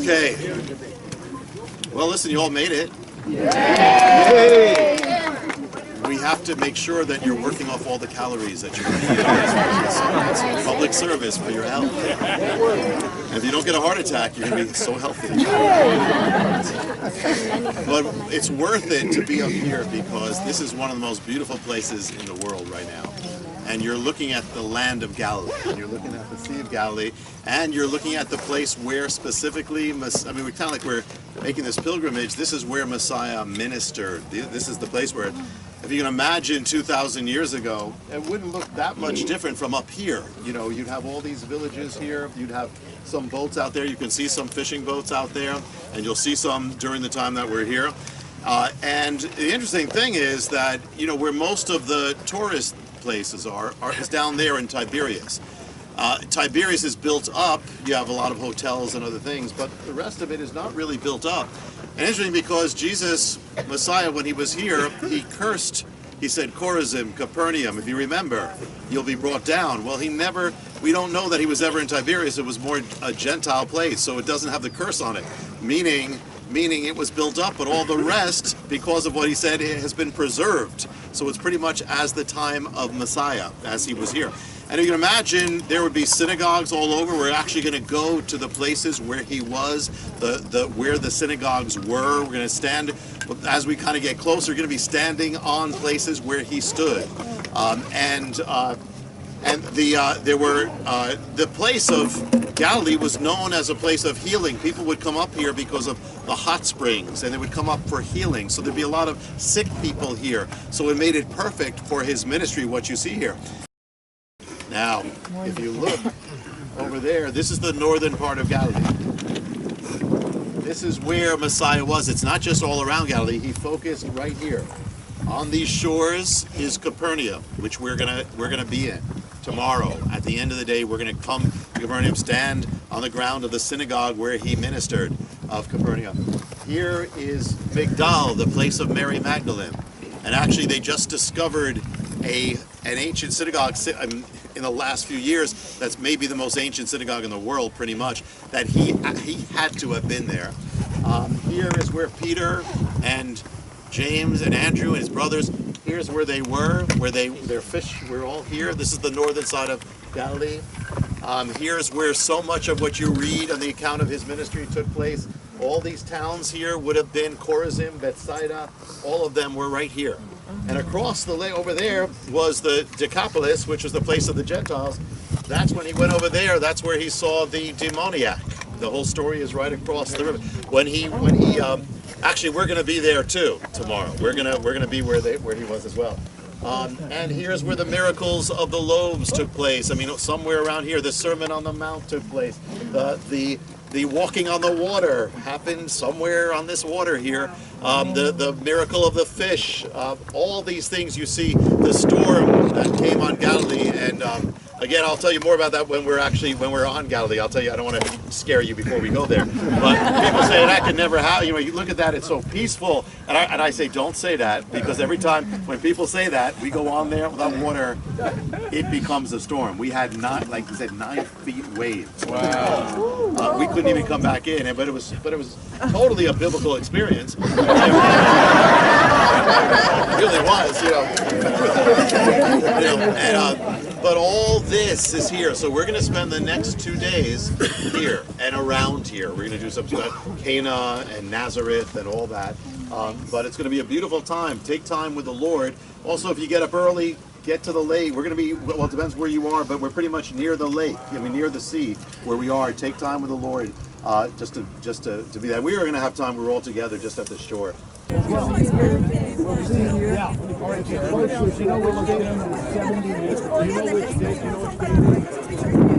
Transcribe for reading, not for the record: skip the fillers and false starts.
Okay. Well, listen, you all made it. Yay! We have to make sure that you're working off all the calories that you're eating. It's public service for your health. And if you don't get a heart attack, you're going to be so healthy. But it's worth it to be up here because this is one of the most beautiful places in the world right now. And you're looking at the land of Galilee. You're looking at the Sea of Galilee. And you're looking at the place where specifically, I mean, we're kind of like we're making this pilgrimage. This is where Messiah ministered. This is the place where, if you can imagine 2,000 years ago, it wouldn't look that much different from up here. You know, you'd have all these villages here. You'd have some boats out there. You can see some fishing boats out there. And you'll see some during the time that we're here. And the interesting thing is that, you know, where most of the tourist places is down there in Tiberias. Tiberias is built up. You have a lot of hotels and other things, but the rest of it is not really built up. And interesting because Jesus, Messiah, when he was here, he cursed. He said, Chorazim, Capernaum, if you remember, you'll be brought down. Well, we don't know that he was ever in Tiberias. It was more a Gentile place, so it doesn't have the curse on it. Meaning it was built up, but all the rest, because of what he said, it has been preserved. So it's pretty much as the time of Messiah, as he was here. And you can imagine there would be synagogues all over. We're actually going to go to the places where he was, where the synagogues were. We're going to stand, as we kind of get closer, we're going to be standing on places where he stood. The place of Galilee was known as a place of healing. People would come up here because of the hot springs, and they would come up for healing. So there'd be a lot of sick people here. So it made it perfect for his ministry, what you see here. Now, if you look over there, this is the northern part of Galilee. This is where Messiah was. It's not just all around Galilee. He focused right here. On these shores is Capernaum, which we're gonna be in tomorrow. At the end of the day, we're going to come to Capernaum, stand on the ground of the synagogue where he ministered of Capernaum. Here is Migdal, the place of Mary Magdalene. And actually, they just discovered an ancient synagogue in the last few years. That's maybe the most ancient synagogue in the world, pretty much, that he had to have been there. Here is where Peter and James and Andrew and his brothers, here's where they were, their fish were all here. This is the northern side of Galilee. Here's where so much of what you read on the account of his ministry took place. All these towns here would have been Chorazim, Bethsaida, all of them were right here. And across the lake over there was the Decapolis, which was the place of the Gentiles. That's when he went over there, that's where he saw the demoniac. The whole story is right across the river. Actually, we're going to be there too tomorrow. We're gonna be where he was as well. And here's where the miracles of the loaves took place. I mean, somewhere around here, the Sermon on the Mount took place. The walking on the water happened somewhere on this water here. The miracle of the fish. All these things you see. The storm that came on Galilee, and again, I'll tell you more about that when we're on Galilee. I'll tell you, I don't want to scare you before we go there. But people say that could never happen. You know, you look at that, it's so peaceful. And I say, don't say that, because every time when people say that, we go on there without water, it becomes a storm. We had 9 feet waves. Wow. We couldn't even come back in, but it was totally a biblical experience. It really was, you know. But all this is here, so we're going to spend the next 2 days here and around here. We're going to do some stuff, Cana and Nazareth and all that. But it's going to be a beautiful time. Take time with the Lord. Also, if you get up early, get to the lake. We're going to be, well, it depends where you are, but we're pretty much near the lake. I mean, near the sea where we are. Take time with the Lord just to be there. We are going to have time. We're all together just at the shore. Yeah. All right, you know, we're located on 70. You know which day?